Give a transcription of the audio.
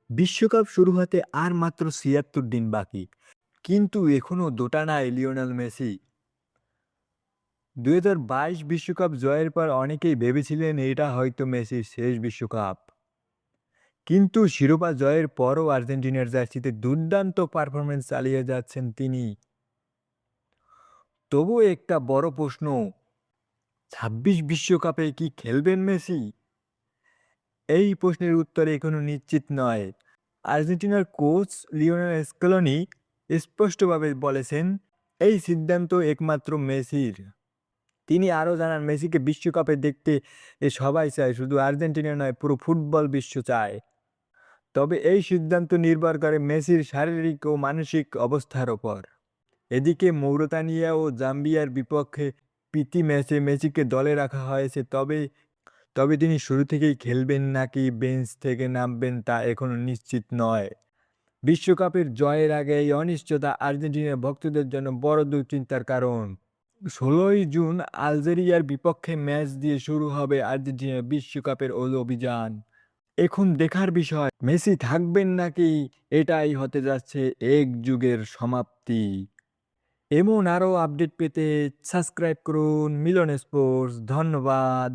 বিশ্বকাপ শুরু হতে আর মাত্র ৭৬ দিন বাকি। কিন্তু এখনো দোটানায় লিওনেল মেসি। ২০২২ বিশ্বকাপ জয়ের পর অনেকেই ভেবেছিলেন এটা হয়তো মেসির শেষ বিশ্বকাপ। কিন্তু শিরোপা জয়ের পরও আর্জেন্টিনার জার্সিতে দুর্দান্ত পারফরম্যান্স চালিয়ে যাচ্ছেন তিনি। তবুও একটা বড় প্রশ্ন, ২৬ বিশ্বকাপে কি খেলবেন মেসি? এই প্রশ্নের উত্তর এখনো নিশ্চিত নয়। আর্জেন্টিনার কোচ লিওনেল স্কেলোনি স্পষ্টভাবে বলেছেন, এই সিদ্ধান্ত একমাত্র মেসির। তিনি আরও জানান, মেসিকে বিশ্বকাপে দেখতে সবাই চায়, শুধু আর্জেন্টিনা নয়, পুরো ফুটবল বিশ্ব চায়। তবে এই সিদ্ধান্ত নির্ভর করে মেসির শারীরিক ও মানসিক অবস্থার ওপর। এদিকে মৌরিতানিয়া ও জাম্বিয়ার বিপক্ষে প্রীতি ম্যাচে মেসিকে দলে রাখা হয়েছে, তবে তবে তিনি শুরু থেকেই খেলবেন নাকি বেঞ্চ থেকে নামবেন তা এখনো নিশ্চিত নয়। বিশ্বকাপের জয়ের আগে এই অনিশ্চয়তা আর্জেন্টিনার ভক্তদের জন্য বড় দুশ্চিন্তার কারণ। ১৬ই জুন আলজেরিয়ার বিপক্ষে ম্যাচ দিয়ে শুরু হবে আর্জেন্টিনার বিশ্বকাপের অভিযান। এখন দেখার বিষয়, মেসি থাকবেন নাকি এটাই হতে যাচ্ছে এক যুগের সমাপ্তি। এমন আরও আপডেট পেতে সাবস্ক্রাইব করুন মিলন স্পোর্টস। ধন্যবাদ।